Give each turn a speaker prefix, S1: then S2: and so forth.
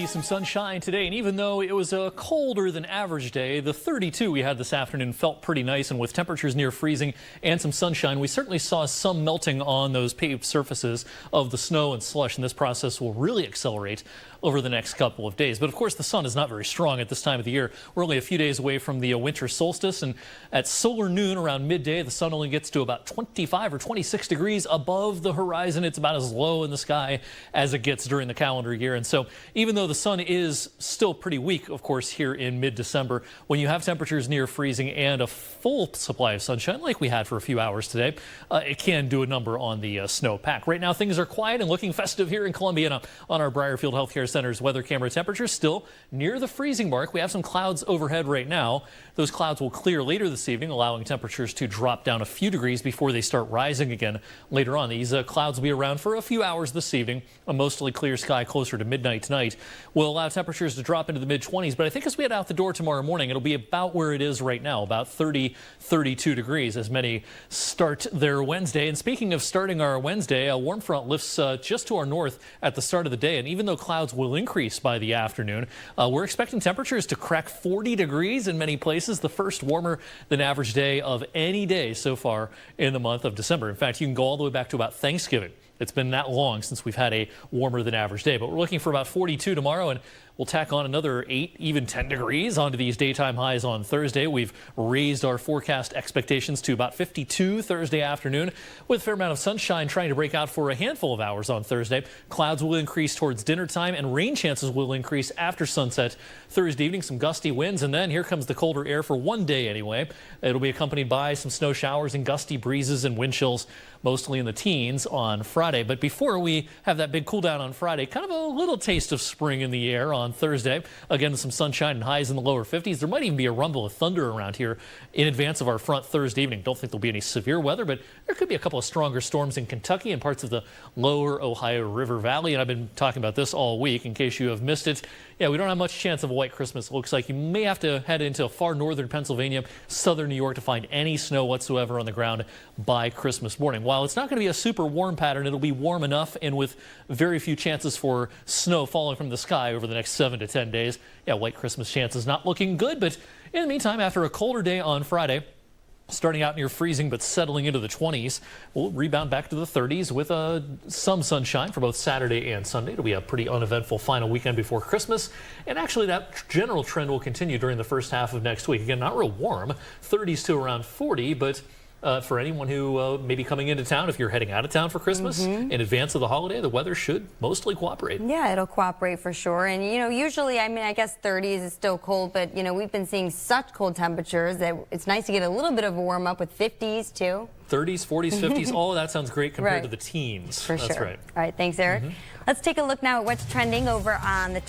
S1: see some sunshine today, and even though it was a colder than average day, the 32 we had this afternoon felt pretty nice, and with temperatures near freezing and some sunshine, we certainly saw some melting on those paved surfaces of the snow and slush, and this process will really accelerate over the next couple of days. But of course, the sun is not very strong at this time of the year. We're only a few days away from the winter solstice, and at solar noon around midday, the sun only gets to about 25 or 26 degrees above the horizon. It's about as low in the sky as it gets during the calendar year. And so even though the sun is still pretty weak, of course, here in mid-December, when you have temperatures near freezing and a full supply of sunshine like we had for a few hours today, it can do a number on the snowpack. Right now, things are quiet and looking festive here in Columbia on our Briarfield Healthcare Center's weather camera. Temperatures still near the freezing mark. We have some clouds overhead right now. Those clouds will clear later this evening, allowing temperatures to drop down a few degrees before they start rising again later on. These clouds will be around for a few hours this evening. A mostly clear sky closer to midnight tonight will allow temperatures to drop into the mid-20s. But I think as we head out the door tomorrow morning, it'll be about where it is right now, about 32 degrees as many start their Wednesday. And speaking of starting our Wednesday, a warm front lifts just to our north at the start of the day. And even though clouds will increase by the afternoon, we're expecting temperatures to crack 40 degrees in many places, the first warmer than average day of any day so far in the month of December. In fact, you can go all the way back to about Thanksgiving. It's been that long since we've had a warmer than average day, but we're looking for about 42 tomorrow, and we'll tack on another 8, even 10 degrees onto these daytime highs on Thursday. We've raised our forecast expectations to about 52 Thursday afternoon, with a fair amount of sunshine trying to break out for a handful of hours on Thursday. Clouds will increase towards dinner time, and rain chances will increase after sunset Thursday evening. Some gusty winds, and then here comes the colder air for one day anyway. It'll be accompanied by some snow showers and gusty breezes and wind chills, mostly in the teens on Friday. But before we have that big cool down on Friday, kind of a little taste of spring in the air on Thursday. Again, some sunshine and highs in the lower 50s. There might even be a rumble of thunder around here in advance of our front Thursday evening. Don't think there'll be any severe weather, but there could be a couple of stronger storms in Kentucky and parts of the lower Ohio River Valley. And I've been talking about this all week in case you have missed it. Yeah, we don't have much chance of a white Christmas. It looks like you may have to head into far northern Pennsylvania, southern New York to find any snow whatsoever on the ground by Christmas morning. While it's not going to be a super warm pattern, it'll be warm enough and with very few chances for snow falling from the sky over the next 7 to 10 days. Yeah, white Christmas chances not looking good, but in the meantime, after a colder day on Friday, starting out near freezing but settling into the 20s, we'll rebound back to the 30s with some sunshine for both Saturday and Sunday. It'll be a pretty uneventful final weekend before Christmas, and actually that general trend will continue during the first half of next week. Again, not real warm, 30s to around 40, but for anyone who may be coming into town, if you're heading out of town for Christmas in advance of the holiday, the weather should mostly cooperate.
S2: Yeah, it'll cooperate for sure. And, you know, usually, I mean, I guess 30s is still cold, but, you know, we've been seeing such cold temperatures that it's nice to get a little bit of a warm up with 50s, too.
S1: 30s, 40s, 50s, all of that sounds great compared to the teens.
S2: For
S1: That's
S2: sure.
S1: right.
S2: All right, thanks, Eric. Let's take a look now at what's trending over on the